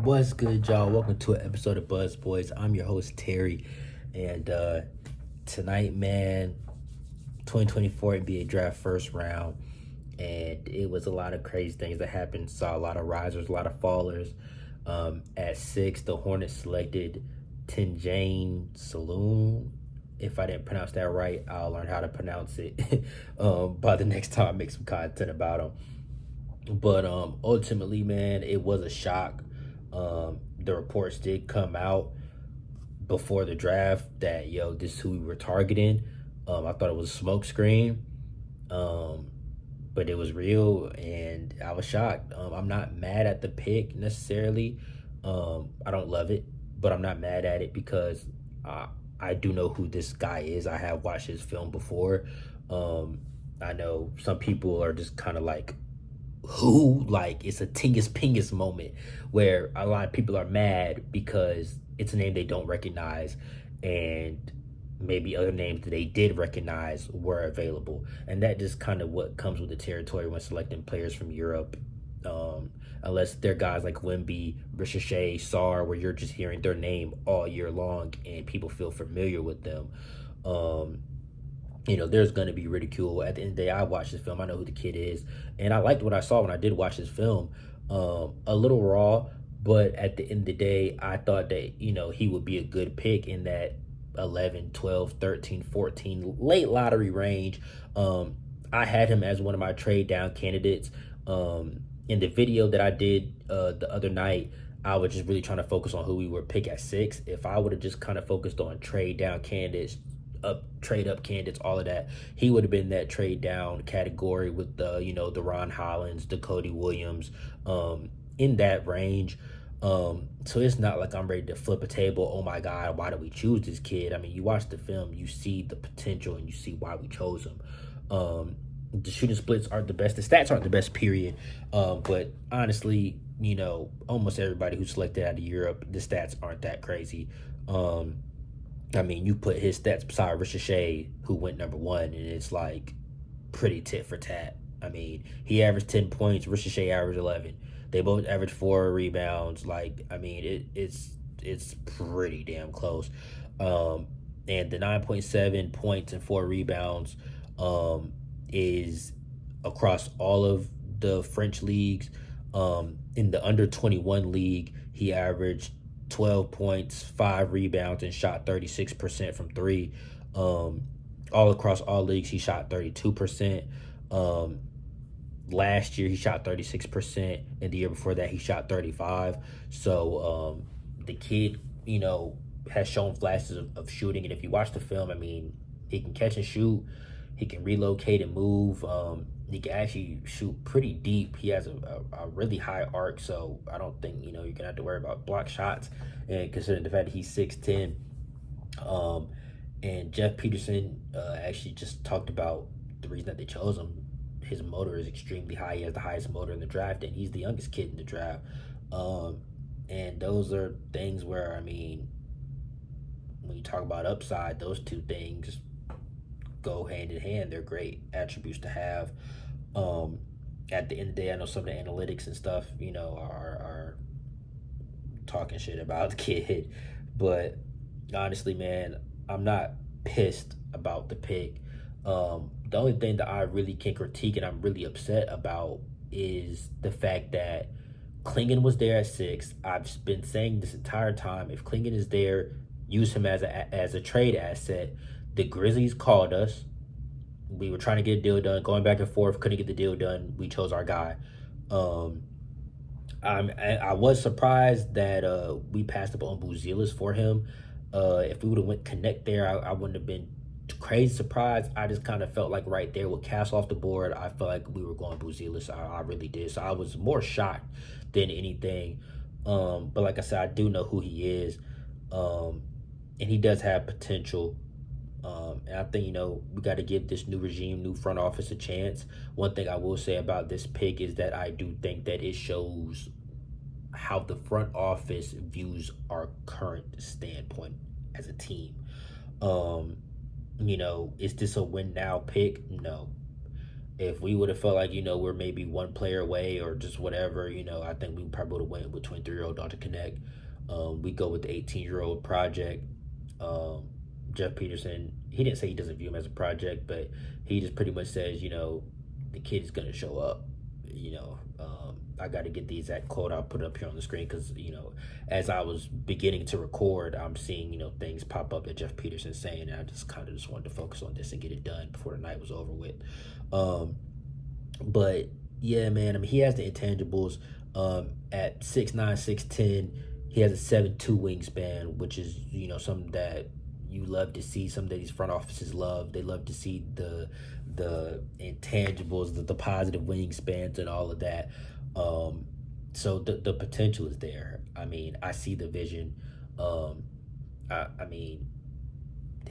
What's good, y'all? Welcome to an episode of Buzz Boys. I'm your host, Terry. And tonight, man, 2024 NBA draft first round. And it was a lot of crazy things that happened. Saw a lot of risers, a lot of fallers. At 6, the Hornets selected Tidjane Salaun. If I didn't pronounce that right, I'll learn how to pronounce it by the next time I make some content about him. But ultimately, man, it was a shock. The reports did come out before the draft that this is who we were targeting. I thought it was a smoke screen, but it was real, and I was shocked. I'm not mad at the pick necessarily. I don't love it, but I'm not mad at it because I do know who this guy is. I have watched his film before. I know some people are just kind of like, who? Like, it's a tingus pingus moment where a lot of people are mad because it's a name they don't recognize, and maybe other names that they did recognize were available. And that just kind of what comes with the territory when selecting players from Europe. Unless they're guys like Wemby, Ricochet, Sar, where you're just hearing their name all year long and people feel familiar with them. There's going to be ridicule. At the end of the day, I watched this film. I know who the kid is. And I liked what I saw when I did watch this film. A little raw, but at the end of the day, I thought that, he would be a good pick in that 11, 12, 13, 14, late lottery range. I had him as one of my trade down candidates. In the video that I did the other night, I was just really trying to focus on who we would pick at 6. If I would have just kind of focused on trade down candidates, trade up candidates, all of that, he would have been that trade down category with the Ron Hollins, the Cody Williams, in that range. So it's not like I'm ready to flip a table. Oh my God, why did we choose this kid? I mean, you watch the film, you see the potential, and you see why we chose him. The shooting splits aren't the best. The stats aren't the best, period. But honestly, almost everybody who's selected out of Europe, the stats aren't that crazy. You put his stats beside Ricochet, who went number 1, and it's like pretty tit for tat. I mean, he averaged 10 points, Ricochet averaged 11. They both averaged 4 rebounds. It's pretty damn close. And the 9.7 points and 4 rebounds is across all of the French leagues. In the under 21 league, he averaged 12 points, 5 rebounds, and shot 36% from 3. All across all leagues, he shot 32%. Last year, he shot 36%, and the year before that, he shot 35%. So the kid, has shown flashes of shooting, and if you watch the film, he can catch and shoot. He can relocate and move. He can actually shoot pretty deep. He has a really high arc, so I don't think, you're going to have to worry about block shots. And considering the fact that he's 6'10". And Jeff Peterson actually just talked about the reason that they chose him. His motor is extremely high. He has the highest motor in the draft, and he's the youngest kid in the draft. And those are things where, when you talk about upside, those two things go hand in hand. They're great attributes to have. At the end of the day, I know some of the analytics and stuff, are talking shit about the kid, but honestly, man, I'm not pissed about the pick. The only thing that I really can critique and I'm really upset about is the fact that Klingon was there at 6. I've been saying this entire time, if Klingon is there, use him as a trade asset. The Grizzlies called us. We were trying to get a deal done, going back and forth, couldn't get the deal done. We chose our guy. I was surprised that we passed up on Buzelis for him. If we would have went connect there, I wouldn't have been crazy surprised. I just kind of felt like right there with Cass off the board, I felt like we were going Buzelis. I really did. So I was more shocked than anything. But like I said, I do know who he is. And he does have potential. And I think, we got to give this new regime, new front office a chance. One thing I will say about this pick is that I do think that it shows how the front office views our current standpoint as a team. Is this a win now pick? No. If we would have felt like, we're maybe one player away or just whatever, I think we probably would have went with 23-year-old Dr. Connect. We go with the 18-year-old project. Jeff Peterson, he didn't say he doesn't view him as a project, but he just pretty much says, the kid is going to show up. I got to get the exact quote. I'll put it up here on the screen because, as I was beginning to record, I'm seeing, things pop up that Jeff Peterson's saying, and I just kind of just wanted to focus on this and get it done before the night was over with. But yeah, man, I mean, he has the intangibles. At 6'9", 6'10", he has a 7'2" wingspan, which is, something that you love to see. Some that these front offices love. They love to see the intangibles, the positive wingspans and all of that. So the potential is there. I mean, I see the vision. I mean,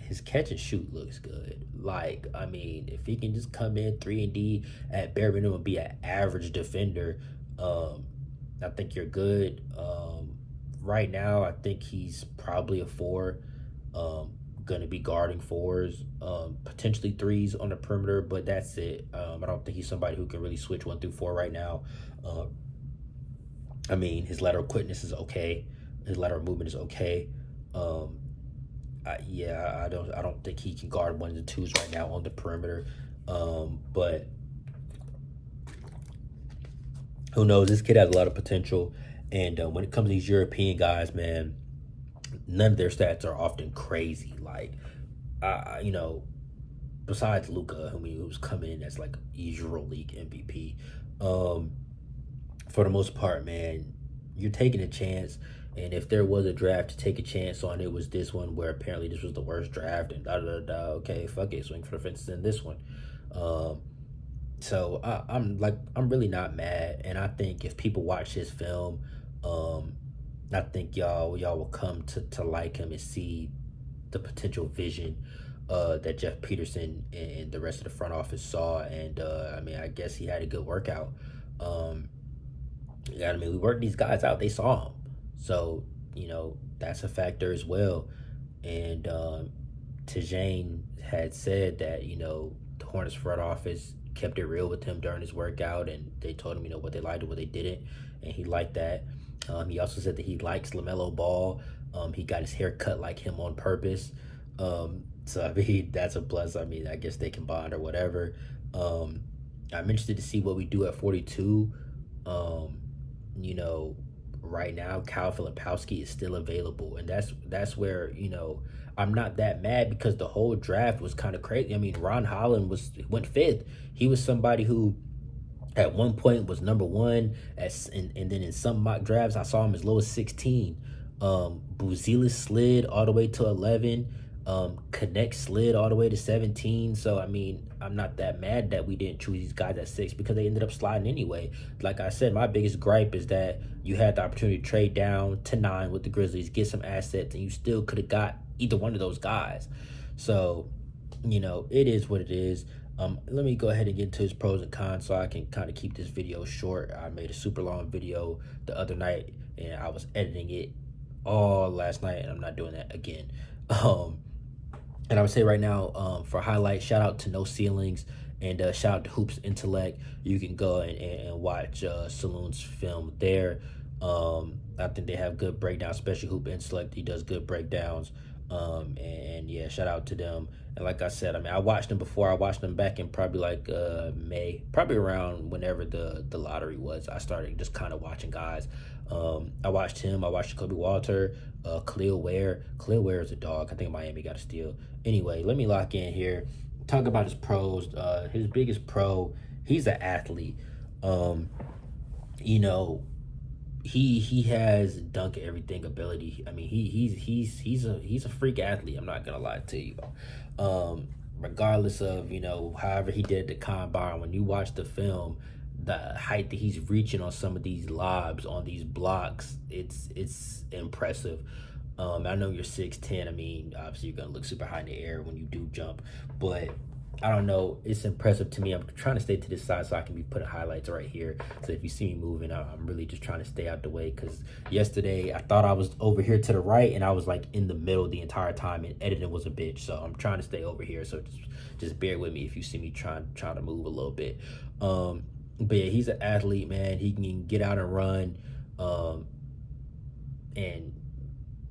his catch and shoot looks good. Like, I mean, if he can just come in 3-and-D at bare minimum, be an average defender, I think you're good. Right now, I think he's probably a 4. Going to be guarding 4s, potentially 3s on the perimeter, but that's it. I don't think he's somebody who can really switch 1 through 4 right now. I mean, his lateral quickness is okay. His lateral movement is okay. I don't think he can guard 1s and 2s right now on the perimeter. But who knows? This kid has a lot of potential. And when it comes to these European guys, man, none of their stats are often crazy. Like, besides Luka, who's coming in as like EuroLeague MVP, for the most part, man, you're taking a chance. And if there was a draft to take a chance on, it was this one, where apparently this was the worst draft, and okay, fuck it, swing for the fences in this one. So I'm really not mad, and I think if people watch his film, I think y'all will come to like him and see the potential vision that Jeff Peterson and the rest of the front office saw. And I mean, I guess he had a good workout. I mean, we worked these guys out. They saw him. So, that's a factor as well. And Tidjane had said that, the Hornets front office kept it real with him during his workout, and they told him, what they liked and what they didn't, and he liked that. He also said that he likes LaMelo Ball. He got his hair cut like him on purpose. So, I mean, that's a plus. I mean, I guess they can bond or whatever. I'm interested to see what we do at 42. Right now, Kyle Filipowski is still available, and that's where, I'm not that mad, because the whole draft was kind of crazy. I mean, Ron Holland went 5th. He was somebody who at one point was number 1, and then in some mock drafts I saw him as low as 16. Buzelis slid all the way to 11. Connect slid all the way to 17. So, I mean, I'm not that mad that we didn't choose these guys at 6, because they ended up sliding anyway. Like I said, my biggest gripe is that you had the opportunity to trade down to 9 with the Grizzlies, get some assets, and you still could have got either one of those guys. So, it is what it is. Let me go ahead and get into his pros and cons so I can kind of keep this video short. I made a super long video the other night, and I was editing it all last night, and I'm not doing that again. And I would say right now, for highlights, shout out to No Ceilings, and shout out to Hoops Intellect. You can go and watch Salaun's film there. I think they have good breakdowns, especially Hoop Intellect. He does good breakdowns. And yeah, shout out to them. And like I said, I mean, I watched them before. I watched them back in probably like May, probably around whenever the lottery was. I started just kind of watching guys. I watched him. I watched Kobe Walter, Khalil Ware. Khalil Ware is a dog. I think Miami got a steal. Anyway, let me lock in here. Talk about his pros. His biggest pro, he's an athlete. He has dunk everything ability. I mean, he's a freak athlete. I'm not gonna lie to you. Regardless of however he did at the combine, when you watch the film, the height that he's reaching on some of these lobs, on these blocks, it's impressive. I know you're 6'10". I mean, obviously you're gonna look super high in the air when you do jump, but I don't know. It's impressive to me. I'm trying to stay to this side so I can be putting highlights right here. So if you see me moving, I'm really just trying to stay out the way. Because yesterday I thought I was over here to the right, and I was like in the middle the entire time, and editing was a bitch. So I'm trying to stay over here. So just bear with me if you see me trying to move a little bit. But yeah, he's an athlete, man. He can get out and run. And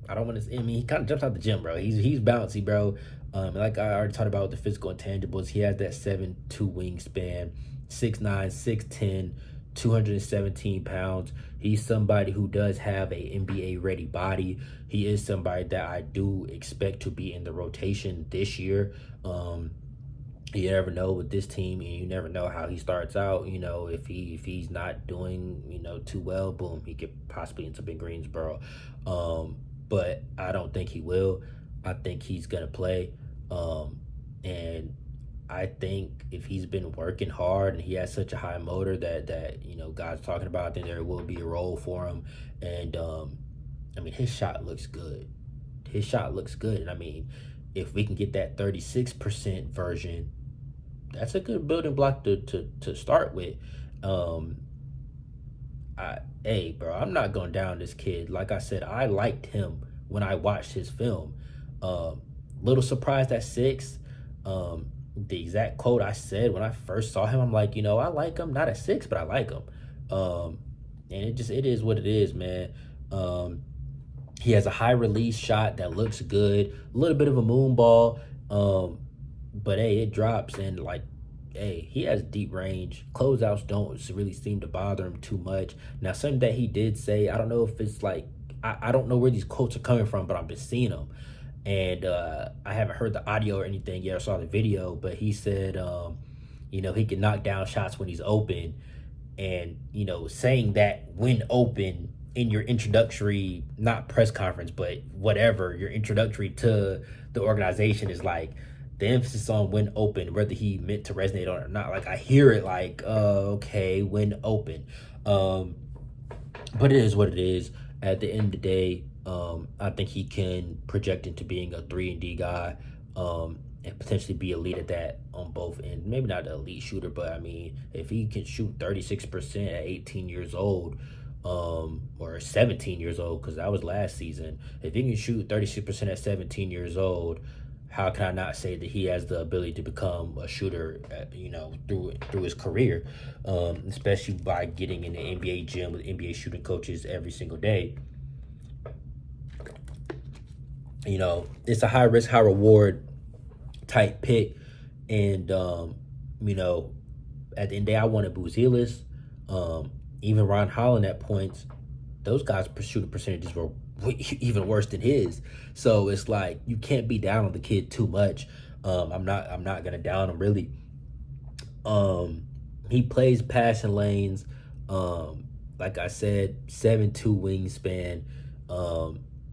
I don't want to. I mean, he kind of jumps out the gym, bro. He's bouncy, bro. Like I already talked about with the physical intangibles, he has that 7'2" wingspan, 6'9", 6'10", 217 pounds. He's somebody who does have a NBA ready body. He is somebody that I do expect to be in the rotation this year. You never know with this team, and you never know how he starts out. You know, if he's not doing too well, boom, he could possibly end up in Greensboro. But I don't think he will. I think he's gonna play, and I think if he's been working hard and he has such a high motor that guys talking about, I think there will be a role for him. And I mean, his shot looks good. His shot looks good, and I mean, if we can get that 36% version, that's a good building block to start with. Um, hey, bro, I'm not going down this kid. Like I said, I liked him when I watched his film. Little surprised at 6. The exact quote I said when I first saw him, I'm like, I like him, not at 6, but I like him. And it is what it is, man. He has a high release shot that looks good, a little bit of a moon ball. But hey, it drops, and like, hey, he has deep range. Closeouts don't really seem to bother him too much. Now, something that he did say, I don't know if it's like, I don't know where these quotes are coming from, but I've been seeing them. And I haven't heard the audio or anything yet, or saw the video, but he said, he can knock down shots when he's open. And, saying that when open in your introductory, not press conference, but whatever, your introductory to the organization is like, the emphasis on when open, whether he meant to resonate on it or not. Like, I hear it like, okay, when open. But it is what it is. At the end of the day, I think he can project into being a 3-and-D guy, and potentially be elite at that on both ends. Maybe not an elite shooter, but I mean, if he can shoot 36% at 18 years old, or 17 years old, because that was last season. If he can shoot 36% at 17 years old, how can I not say that he has the ability to become a shooter, through his career, especially by getting in the NBA gym with NBA shooting coaches every single day. It's a high risk, high reward type pick, and at the end of the day, I wanted Buzelis, even Ron Holland at points. Those guys' shooting percentages were even worse than his. So it's like, you can't be down on the kid too much. I'm not gonna down him really. He plays passing lanes. Like I said, 7'2" wingspan.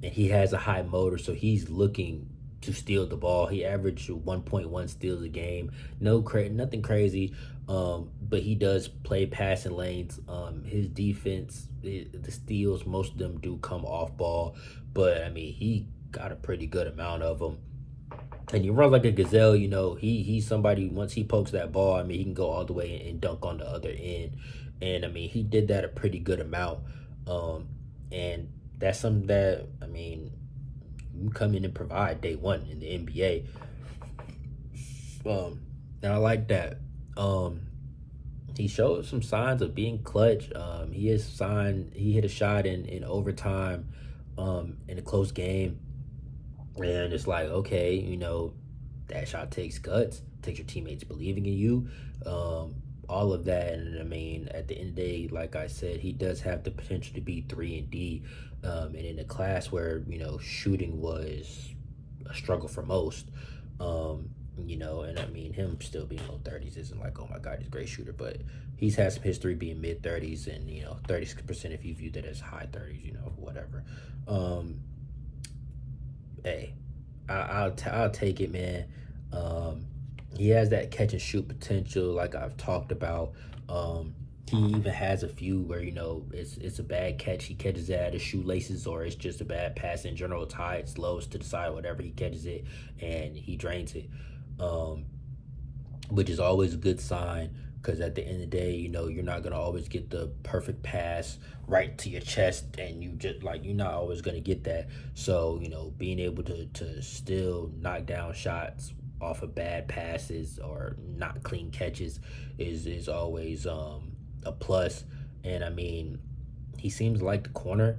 And he has a high motor, so he's looking to steal the ball. He averaged 1.1 steals a game. Nothing crazy. But he does play passing lanes. His defense, the steals, most of them do come off ball, but I mean, he got a pretty good amount of them. And he runs like a gazelle. He's somebody, once he pokes that ball, I mean, he can go all the way and dunk on the other end. And I mean, he did that a pretty good amount. And that's something that, I mean, you come in and provide day one in the NBA. And I like that. He showed some signs of being clutch. He hit a shot in overtime, in a close game. And it's like, okay, that shot takes guts, takes your teammates believing in you, all of that. And I mean, at the end of the day, like I said, he does have the potential to be 3-and-D, and in a class where, shooting was a struggle for most. And I mean, him still being low 30s isn't like, oh my God, he's a great shooter, but he's had some history being mid 30s and, 36% if you view that as high 30s, whatever. Hey, I'll take it, man. He has that catch and shoot potential, like I've talked about. He even has a few where it's a bad catch, he catches it at his shoelaces, or it's just a bad pass in general. It's high, it's low, it's to the side, whatever. He catches it and he drains it. which is always a good sign because at the end of the day, you're not gonna always get the perfect pass right to your chest, and you just like you're not always gonna get that. So being able to still knock down shots off of bad passes or not clean catches is always a plus. And I mean, he seems like the corner.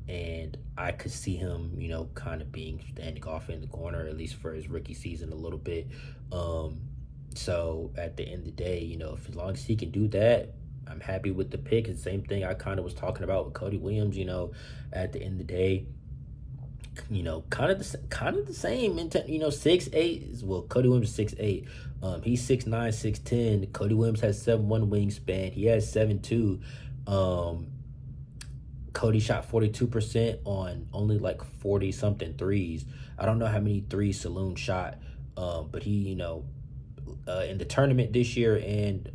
And I could see him, kind of being standing off in the corner, at least for his rookie season a little bit. Um, so at the end of the day, if as long as he can do that, I'm happy with the pick. And same thing I kind of was talking about with Cody Williams. At the end of the day, kind of the same. In 6'8" is, well, Cody Williams is 6'8". He's 6'9", 6'10". Cody Williams has 7'1" wingspan. He has 7'2". Cody shot 42% on only like 40 something threes. I don't know how many threes Saloon shot, but he, in the tournament this year and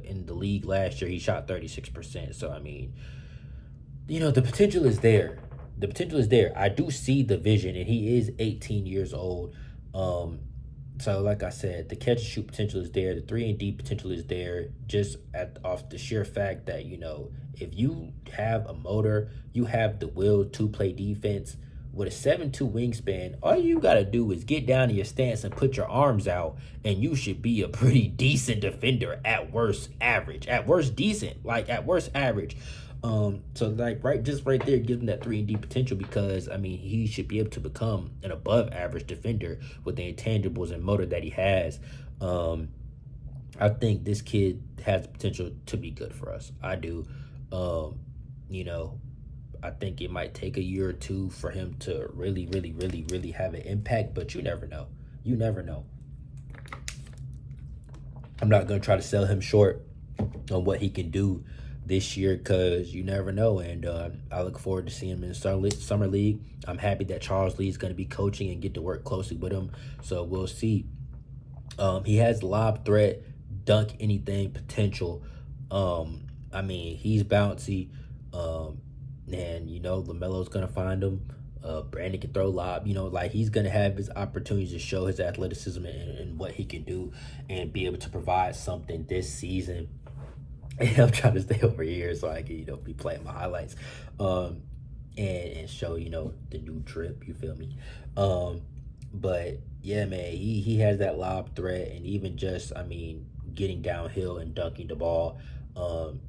in the league last year, he shot 36%. So, I mean, the potential is there. The potential is there. I do see the vision, and he is 18 years old. So, like I said, the catch and shoot potential is there. The 3-and-D potential is there. Just off the sheer fact that if you have a motor, you have the will to play defense with a 7'2" wingspan. All you gotta do is get down to your stance and put your arms out, and you should be a pretty decent defender. At worst, average. At worst, decent. Like at worst, average. So like right there gives him that 3-and-D potential, because I mean he should be able to become an above average defender with the intangibles and motor that he has. I think this kid has the potential to be good for us. I do. I think it might take a year or two for him to really, really, really, really have an impact, but you never know. You never know. I'm not gonna try to sell him short on what he can do this year, because you never know. And I look forward to seeing him in the summer league. I'm happy that Charles Lee is going to be coaching and get to work closely with him, so we'll see. He has lob threat, dunk anything potential. I mean, he's bouncy, and LaMelo's going to find him. Brandon can throw lob, like he's going to have his opportunities to show his athleticism and what he can do and be able to provide something this season. And I'm trying to stay over here so I can, be playing my highlights, and show, the new drip, you feel me? But yeah, man, he has that lob threat, and even just, I mean, getting downhill and dunking the ball.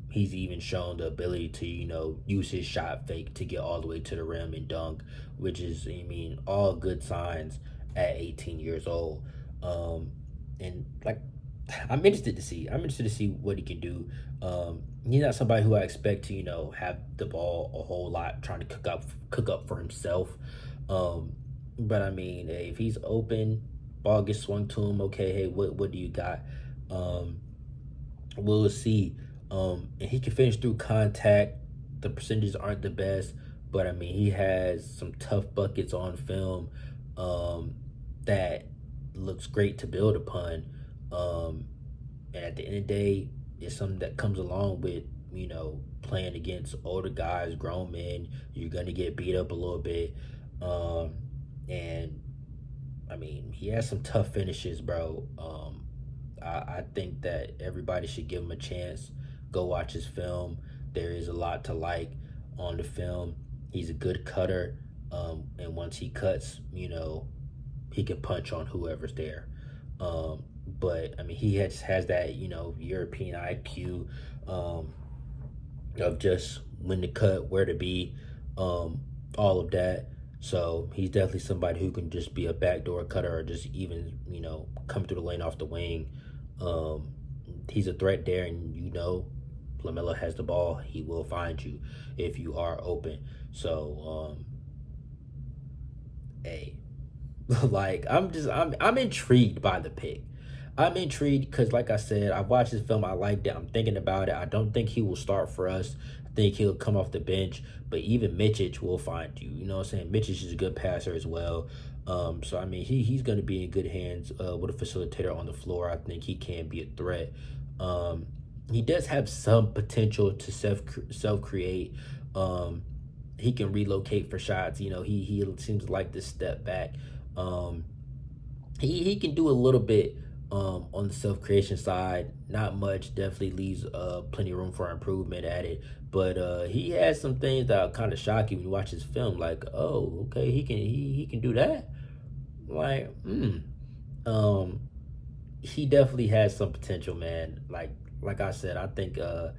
He's even shown the ability to, use his shot fake to get all the way to the rim and dunk, which is, I mean, all good signs at 18 years old. And like, I'm interested to see what he can do. He's not somebody who I expect to, have the ball a whole lot, trying to cook up for himself. But I mean, hey, if he's open, ball gets swung to him, okay, hey, what do you got? We'll see. And he can finish through contact. The percentages aren't the best, but I mean, he has some tough buckets on film that looks great to build upon. And at the end of the day, it's something that comes along with, playing against older guys, grown men. You're going to get beat up a little bit. And I mean, he has some tough finishes, bro. I think that everybody should give him a chance. Go watch his film. There is a lot to like on the film. He's a good cutter. And once he cuts, he can punch on whoever's there. But I mean, he has that, European IQ, of just when to cut, where to be, all of that. So he's definitely somebody who can just be a backdoor cutter, or just even, come through the lane off the wing. He's a threat there, and LaMelo has the ball. He will find you if you are open. So, hey, like I'm intrigued by the pick. I'm intrigued because, like I said, I watched this film. I liked it. I'm thinking about it. I don't think he will start for us. I think he'll come off the bench. But even Mitchich will find you. You know what I'm saying? Mitchich is a good passer as well. So, I mean, he's going to be in good hands with a facilitator on the floor. I think he can be a threat. He does have some potential to self-create. He can relocate for shots. He seems like this step back. He can do a little bit On the self creation side, not much. Definitely leaves plenty of room for improvement at it. But he has some things that kind of shock you when you watch his film. Like, oh, okay, he can do that. Like, um, he definitely has some potential, man. Like I said, I think a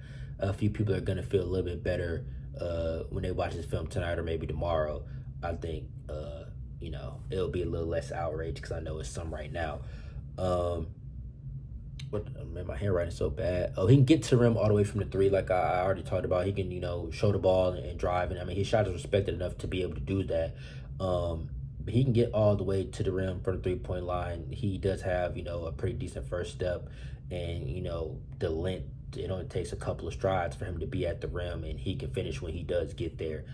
few people are gonna feel a little bit better when they watch this film tonight or maybe tomorrow. I think it'll be a little less outrage because I know it's some right now. Um, but man, my handwriting's so bad. Oh, he can get to the rim all the way from the three, like I already talked about. He can show the ball and drive, and I mean his shot is respected enough to be able to do that. But he can get all the way to the rim from the 3 point line. He does have a pretty decent first step, and the length. It only takes a couple of strides for him to be at the rim, and he can finish when he does get there,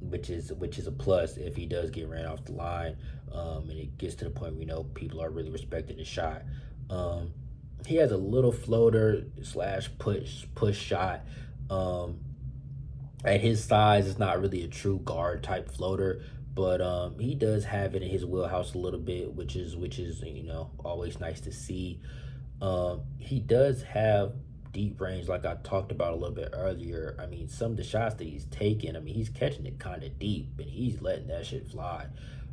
which is a plus if he does get ran off the line, and it gets to the point where people are really respecting the shot. Um, he has a little floater slash push shot. Um, at his size, it's not really a true guard type floater, but he does have it in his wheelhouse a little bit, which is always nice to see. He does have deep range, like I talked about a little bit earlier. I mean, some of the shots that he's taking, I mean, he's catching it kind of deep, and he's letting that shit fly.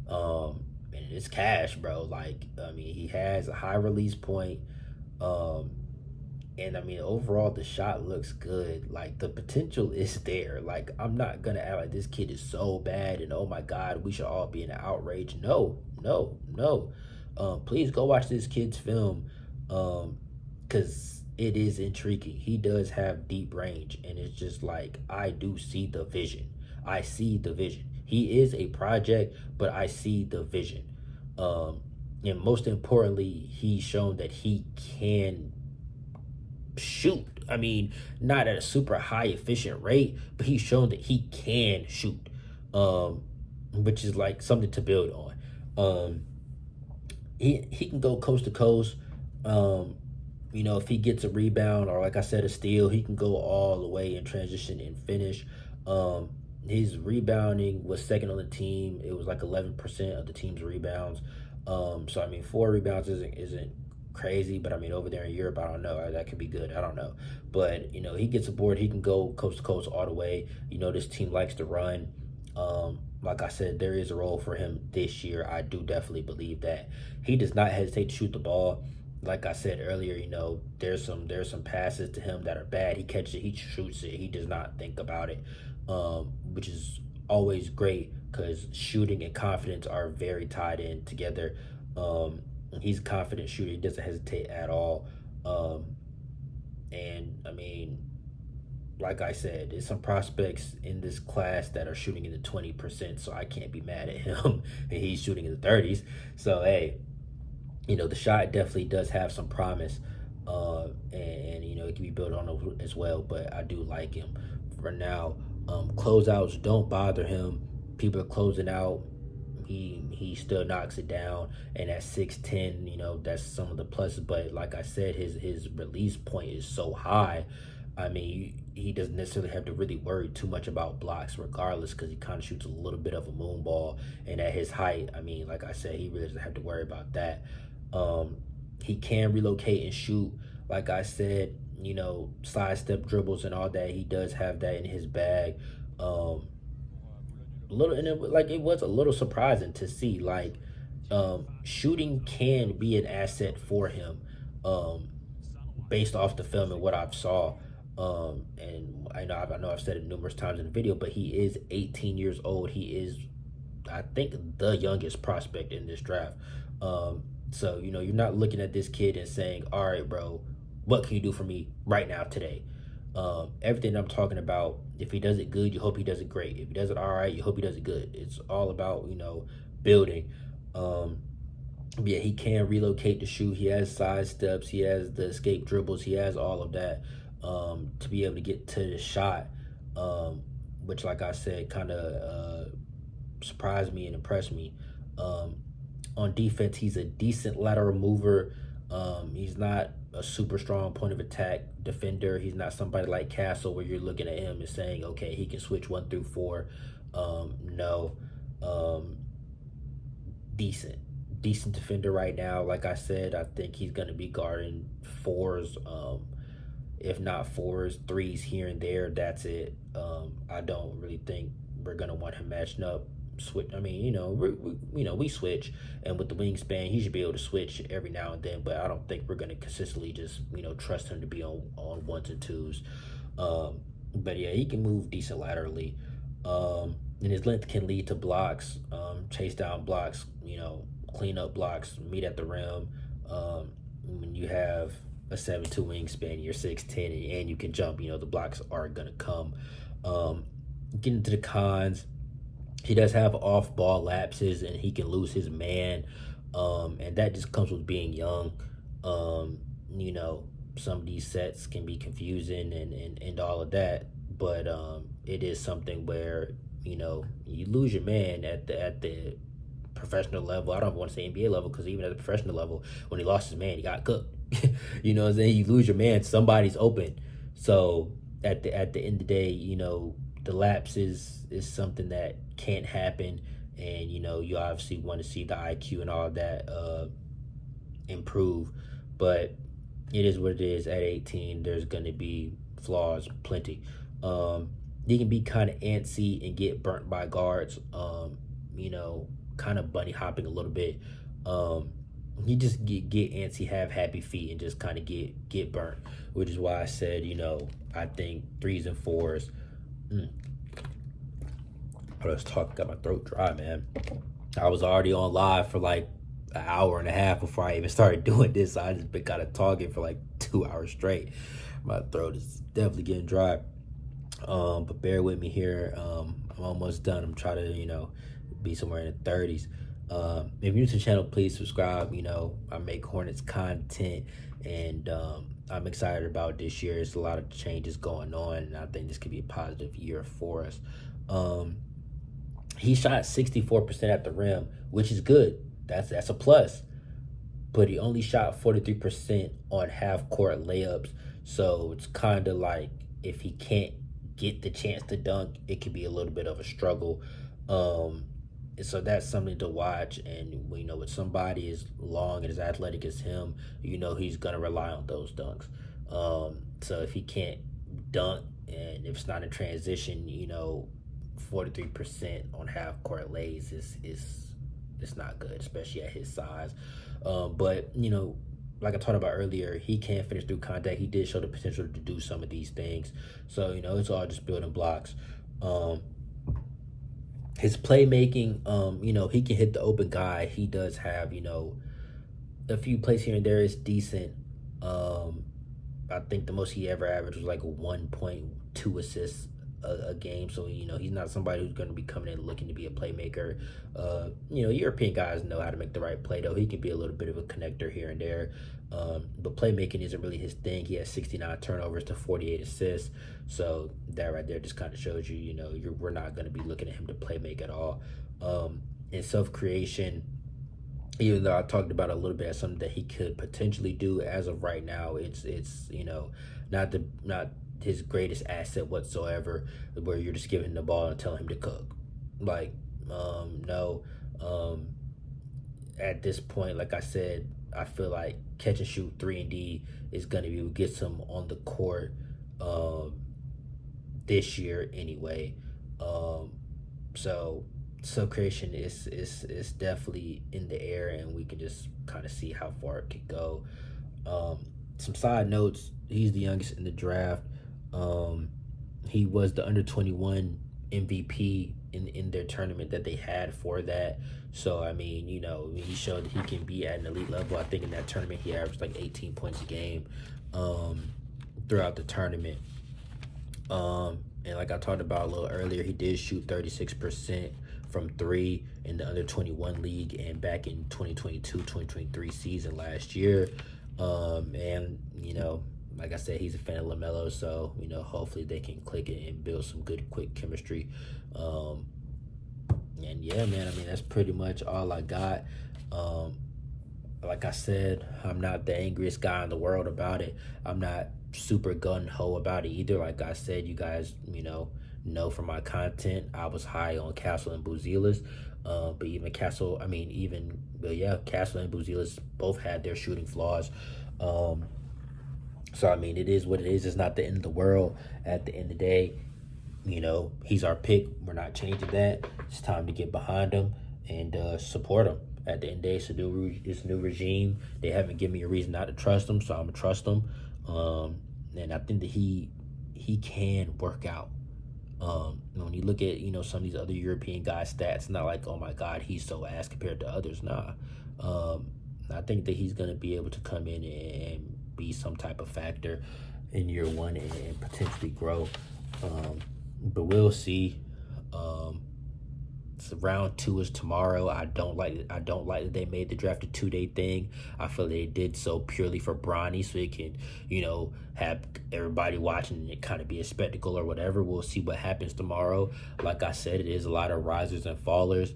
And it's cash, bro. Like, I mean, he has a high release point. Um, and I mean, overall, the shot looks good. Like, the potential is there. Like, I'm not gonna act like this kid is so bad and oh my god, we should all be in an outrage. No, no, no. Please go watch this kid's film, because it is intriguing. He does have deep range, and it's just like I do see the vision. I see the vision. He is a project, but I see the vision. Um, and most importantly, he's shown that he can shoot. I mean, not at a super high efficient rate, but he's shown that he can shoot, um, which is like something to build on. Um, he can go coast to coast. Um, if he gets a rebound or like I said, a steal, he can go all the way in transition and finish. Um, his rebounding was second on the team. It was like 11% of the team's rebounds. So I mean, 4 rebounds isn't crazy, but I mean, over there in Europe, I don't know. That could be good. I don't know, but he gets aboard. He can go coast to coast all the way. This team likes to run. Like I said, there is a role for him this year. I do definitely believe that he does not hesitate to shoot the ball. Like I said earlier, there's some passes to him that are bad. He catches it, he shoots it. He does not think about it, which is always great because shooting and confidence are very tied in together. Um, he's a confident shooter. He doesn't hesitate at all. Um, and I mean, like I said, there's some prospects in this class that are shooting in the 20%, so I can't be mad at him. And he's shooting in the 30s. So hey, the shot definitely does have some promise, and it can be built on as well. But I do like him for now. Closeouts don't bother him. People are closing out. He still knocks it down, and at 6'10", that's some of the pluses. But like I said, his release point is so high. I mean, he doesn't necessarily have to really worry too much about blocks, regardless, because he kind of shoots a little bit of a moon ball. And at his height, I mean, like I said, he really doesn't have to worry about that. Um, he can relocate and shoot. Like I said, sidestep dribbles and all that. He does have that in his bag. Um, it was a little surprising to see. Like, shooting can be an asset for him, um, based off the film and what I've saw. And I know I've said it numerous times in the video, but he is 18 years old. He is, I think, the youngest prospect in this draft. So you're not looking at this kid and saying, "All right, bro, what can you do for me right now today?" Everything I'm talking about, if he does it good, you hope he does it great. If he does it all right, you hope he does it good. It's all about building. Um, but yeah, he can relocate to shoot. He has side steps. He has the escape dribbles. He has all of that, to be able to get to the shot, which, like I said, kind of surprised me and impressed me. Um, on defense, he's a decent lateral mover. He's not a super strong point of attack defender. He's not somebody like Castle where you're looking at him and saying, okay, he can switch 1 through 4. No. Um, decent, decent defender right now. Like I said, I think he's going to be guarding fours, if not fours, threes here and there. That's it. I don't really think we're going to want him matching up. Switch. I mean, we switch, and with the wingspan, he should be able to switch every now and then. But I don't think we're going to consistently just trust him to be on ones and twos. But yeah, he can move decent laterally. And his length can lead to blocks, chase down blocks, clean up blocks, meet at the rim. When you have a 7'2" wingspan, you're 6'10", and you can jump, the blocks are going to come. Getting into the cons, he does have off-ball lapses, and he can lose his man, and that just comes with being young. Some of these sets can be confusing and all of that, but it is something where you lose your man at the professional level. I don't want to say NBA level, because even at the professional level, when he lost his man, he got cooked. You know what I'm saying? You lose your man, somebody's open. So at the end of the day, the lapse is something that can't happen, and you obviously want to see the IQ and all that improve, but it is what it is. At 18, there's going to be flaws plenty. He can be kind of antsy and get burnt by guards, kind of bunny hopping a little bit. He just get antsy, have happy feet, and just kind of get burnt, which is why I said, I think threes and fours. I was talking, got my throat dry, man. I was already on live for like an hour and a half before I even started doing this. So I just been kind of talking for like 2 hours straight. My throat is definitely getting dry. But bear with me here. I'm almost done. I'm trying to, be somewhere in the 30s. If you're new to the channel, please subscribe. I make Hornets content, and I'm excited about this year. There's a lot of changes going on, and I think this could be a positive year for us. He shot 64% at the rim, which is good. That's a plus. But he only shot 43% on half-court layups. So it's kind of like, if he can't get the chance to dunk, it could be a little bit of a struggle. So that's something to watch. And with somebody as long and as athletic as him, he's gonna rely on those dunks. So if he can't dunk, and if it's not in transition, 43% on half court lays is it's not good, especially at his size. But like I talked about earlier, he can finish through contact. He did show the potential to do some of these things. So it's all just building blocks. His playmaking, he can hit the open guy. He does have a few plays here and there is decent. I think the most he ever averaged was like 1.2 assists a game. So he's not somebody who's going to be coming in looking to be a playmaker. European guys know how to make the right play, though. He can be a little bit of a connector here and there, but playmaking isn't really his thing. He has 69 turnovers to 48 assists, so that right there just kind of shows you we're not going to be looking at him to play make at all. In self-creation, even though I talked about it a little bit as something that he could potentially do, as of right now, it's not his greatest asset whatsoever, where you're just giving him the ball and telling him to cook. Like, no. At this point, like I said, I feel like catch and shoot 3-and-D is going to be what gets him on the court this year anyway. So creation is definitely in the air, and we can just kind of see how far it could go. Some side notes: he's the youngest in the draft. He was the under 21 MVP in their tournament that they had for that. So I mean, he showed that he can be at an elite level. I think in that tournament he averaged like 18 points a game throughout the tournament. And like I talked about a little earlier, he did shoot 36% from 3 in the under 21 league and back in 2022-2023 season last year. And like I said, he's a fan of LaMelo, so hopefully they can click it and build some good quick chemistry. And yeah, man, I mean, that's pretty much all I got. Like I said, I'm not the angriest guy in the world about it. I'm not super gun-ho about it either. Like I said, you guys, know from my content, I was high on Castle and Buzelis. But even Castle, I mean, even, but yeah, Castle and Buzelis both had their shooting flaws. Um, so, I mean, it is what it is. It's not the end of the world. At the end of the day, he's our pick. We're not changing that. It's time to get behind him and support him. At the end of the day, it's a new regime. They haven't given me a reason not to trust him, so I'm gonna trust him. And I think that he can work out. When you look at some of these other European guys' stats, it's not like, oh my God, he's so ass compared to others. Nah, I think that he's gonna be able to come in and be some type of factor in year one and potentially grow. But we'll see. So round two is tomorrow. I don't like it. I don't like that they made the draft a 2-day thing. I feel they did so purely for Bronny, so it can, have everybody watching and it kind of be a spectacle or whatever. We'll see what happens tomorrow. Like I said, it is a lot of risers and fallers.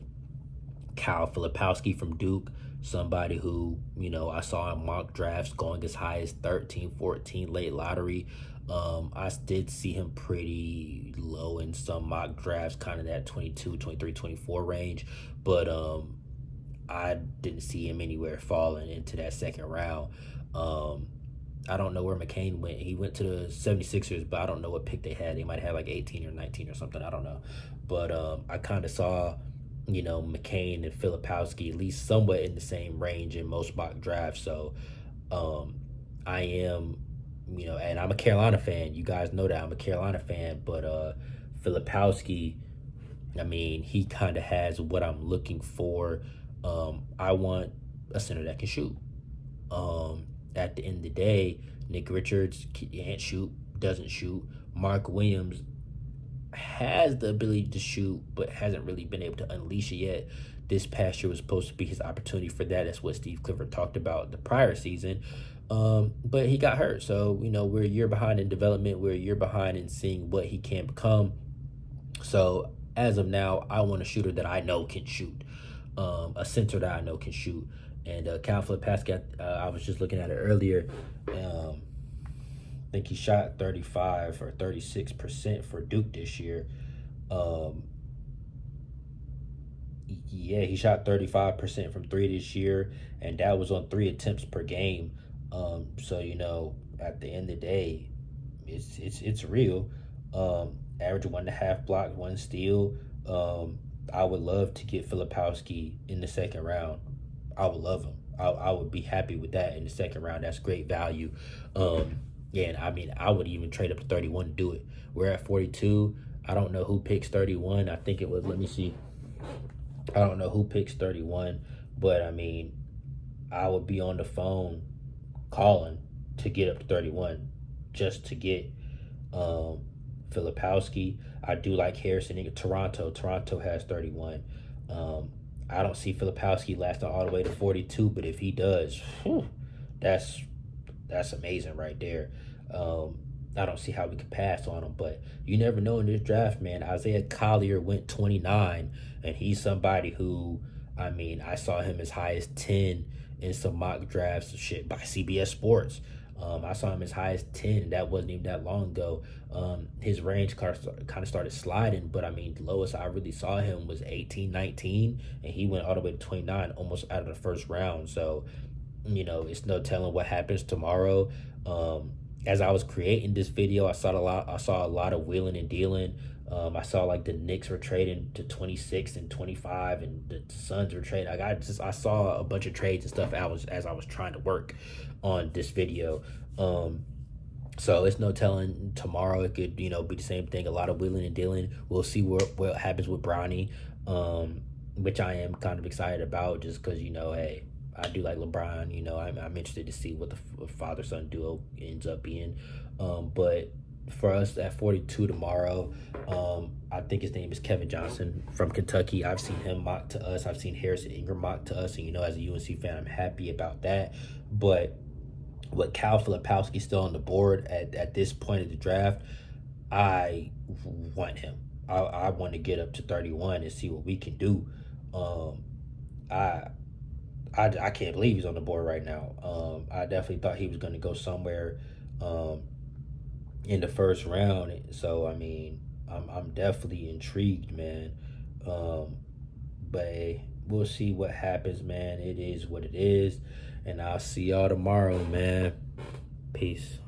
Kyle Filipowski from Duke, somebody who, I saw in mock drafts going as high as 13, 14, late lottery. I did see him pretty low in some mock drafts, kind of that 22, 23, 24 range. But I didn't see him anywhere falling into that second round. I don't know where McCain went. He went to the 76ers, but I don't know what pick they had. They might have like 18 or 19 or something. I don't know. But I kind of saw, McCain and Filipowski at least somewhat in the same range in most mock drafts. So I am, and I'm a Carolina fan. You guys know that I'm a Carolina fan. But Filipowski, I mean, he kind of has what I'm looking for. I want a center that can shoot. At the end of the day, Nick Richards can't shoot, doesn't shoot. Mark Williams has the ability to shoot, but hasn't really been able to unleash it yet. This past year was supposed to be his opportunity for that. That's what Steve Clifford talked about the prior season. But he got hurt. So, we're a year behind in development. We're a year behind in seeing what he can become. So, as of now, I want a shooter that I know can shoot, a center that I know can shoot. And Cal Filipowski, I was just looking at it earlier. I think he shot 35 or 36% for Duke this year. Yeah, he shot 35% from three this year, and that was on 3 attempts per game. So at the end of the day, it's real. Average 1.5 blocks, 1 steal. I would love to get Filipowski in the second round. I would love him. I would be happy with that in the second round. That's great value. Yeah, and I mean, I would even trade up to 31 to do it. We're at 42. I don't know who picks 31. I think it was, let me see. I don't know who picks 31, but I mean, I would be on the phone calling to get up to 31 just to get Filipowski. I do like Harrison in Toronto. Toronto has 31. I don't see Filipowski lasting all the way to 42, but if he does, that's amazing right there. I don't see how we could pass on him, but you never know in this draft, man. Isaiah Collier went 29, and he's somebody who, I mean, I saw him as high as 10 in some mock drafts of shit by CBS Sports. I saw him as high as 10. That wasn't even that long ago. His range kind of started sliding, but I mean, the lowest I really saw him was 18, 19, and he went all the way to 29, almost out of the first round. So, it's no telling what happens tomorrow. As I was creating this video, I saw a lot of wheeling and dealing. I saw like the Knicks were trading to 26 and 25, and the Suns were trading. Like I saw a bunch of trades and stuff as I was trying to work on this video. So it's no telling tomorrow. It could be the same thing. A lot of wheeling and dealing. We'll see what happens with Bronny, which I am kind of excited about, just because hey, I do like LeBron. I'm interested to see what the father-son duo ends up being. But for us at 42 tomorrow, I think his name is Kevin Johnson from Kentucky. I've seen him mocked to us. I've seen Harrison Ingram mocked to us. And, as a UNC fan, I'm happy about that. But with Cal Filipowski still on the board at this point of the draft, I want him. I want to get up to 31 and see what we can do. I can't believe he's on the board right now. I definitely thought he was going to go somewhere in the first round. So, I mean, I'm definitely intrigued, man. Um, but hey, we'll see what happens, man. It is what it is, and I'll see y'all tomorrow, man. Peace.